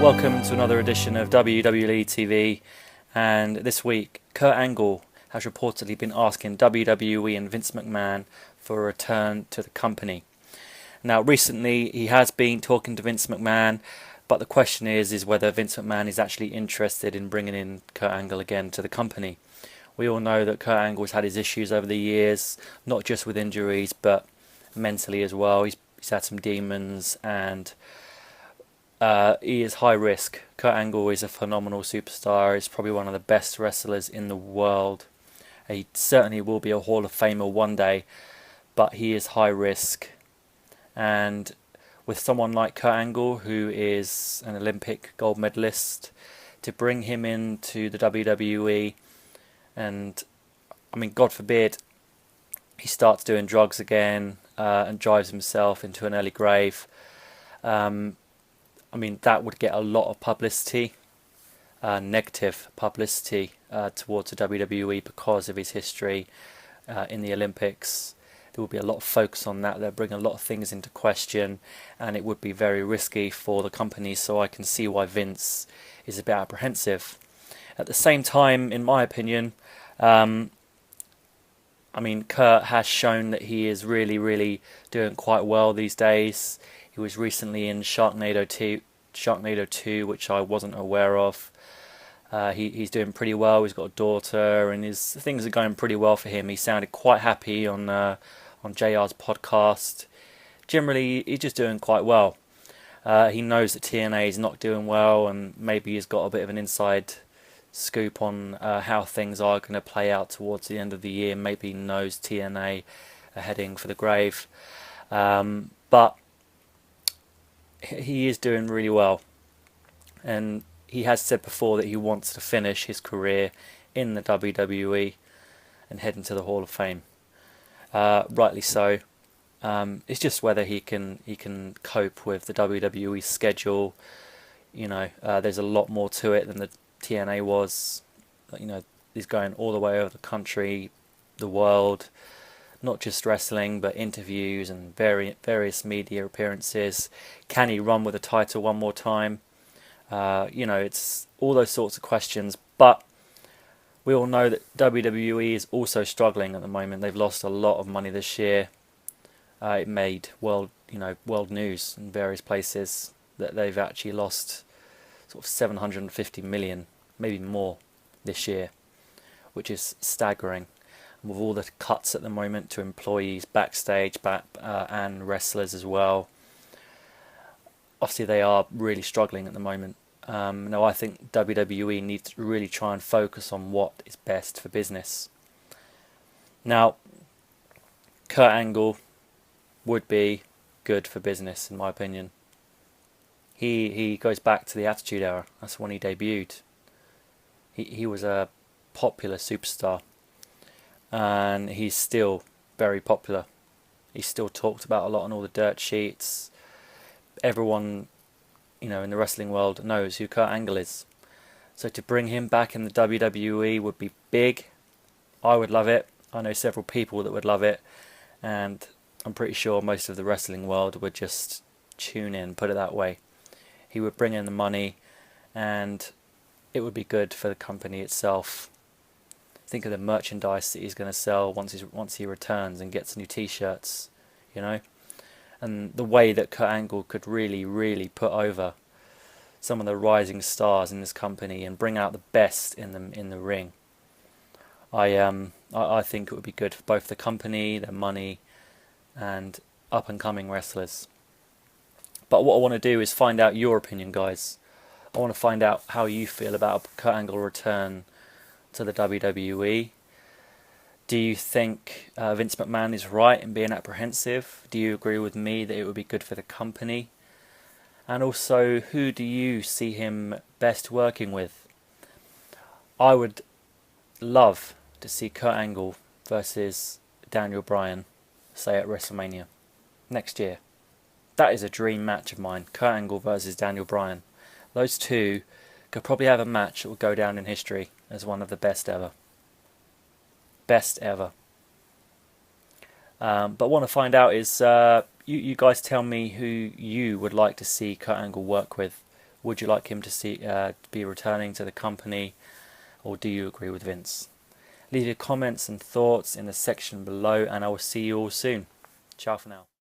Welcome to another edition of WWE TV, and this week Kurt Angle has reportedly been asking WWE and Vince McMahon for a return to the company. Now recently he has been talking to Vince McMahon, but the question is whether Vince McMahon is actually interested in bringing in Kurt Angle again to the company. We all know that Kurt Angle has had his issues over the years, not just with injuries but mentally as well. He's had some demons, and he is high risk. Kurt Angle is a phenomenal superstar. He's probably one of the best wrestlers in the world. He certainly will be a Hall of Famer one day, but he is high risk. And with someone like Kurt Angle, who is an Olympic gold medalist, to bring him into the WWE, and I mean, God forbid he starts doing drugs again and drives himself into an early grave. I mean, that would get a lot of publicity, negative publicity towards the WWE because of his history in the Olympics. There would be a lot of focus on that. They'll bring a lot of things into question, and it would be very risky for the company. So I can see why Vince is a bit apprehensive. At the same time, in my opinion, I mean, Kurt has shown that he is really doing quite well these days. He was recently in Sharknado 2, which I wasn't aware of. He's doing pretty well. He's got a daughter, and things are going pretty well for him. He sounded quite happy on JR's podcast. Generally, he's just doing quite well. He knows that TNA is not doing well, and maybe he's got a bit of an inside scoop on how things are going to play out towards the end of the year. Maybe he knows TNA are heading for the grave. But he is doing really well, and he has said before that he wants to finish his career in the WWE and head into the Hall of Fame. Rightly so. It's just whether he can cope with the WWE schedule. You know, there's a lot more to it than the TNA was. You know, he's going all the way over the country, the world. Not just wrestling, but interviews and various media appearances. Can he run with a title one more time? You know, it's all those sorts of questions. But we all know that WWE is also struggling at the moment. They've lost a lot of money this year. It made world news in various places that they've actually lost sort of 750 million, maybe more, this year, which is staggering. With all the cuts at the moment to employees backstage and wrestlers as well. Obviously they are really struggling at the moment. Now I think WWE needs to really try and focus on what is best for business. Now, Kurt Angle would be good for business in my opinion. He goes back to the Attitude Era. That's when he debuted. He was a popular superstar. And he's still very popular. He's still talked about a lot on all the dirt sheets. Everyone, you know, in the wrestling world knows who Kurt Angle is. So to bring him back in the WWE would be big. I would love it. I know several people that would love it, and I'm pretty sure most of the wrestling world would just tune in, put it that way. He would bring in the money, and it would be good for the company itself. Think of the merchandise that he's going to sell once he returns and gets new T-shirts, you know, and the way that Kurt Angle could really put over some of the rising stars in this company and bring out the best in the ring. I think it would be good for both the company, their money, and up and coming wrestlers. But what I want to do is find out your opinion, guys. I want to find out how you feel about a Kurt Angle return to the WWE. Do you think Vince McMahon is right in being apprehensive? Do you agree with me that it would be good for the company? And also, who do you see him best working with? I would love to see Kurt Angle versus Daniel Bryan, say at WrestleMania next year. That is a dream match of mine. Kurt Angle versus Daniel Bryan. Those two could probably have a match that will go down in history as one of the best ever. Best ever. But what I want to find out is, you guys tell me who you would like to see Kurt Angle work with. Would you like him to be returning to the company, or do you agree with Vince? Leave your comments and thoughts in the section below, and I will see you all soon. Ciao for now.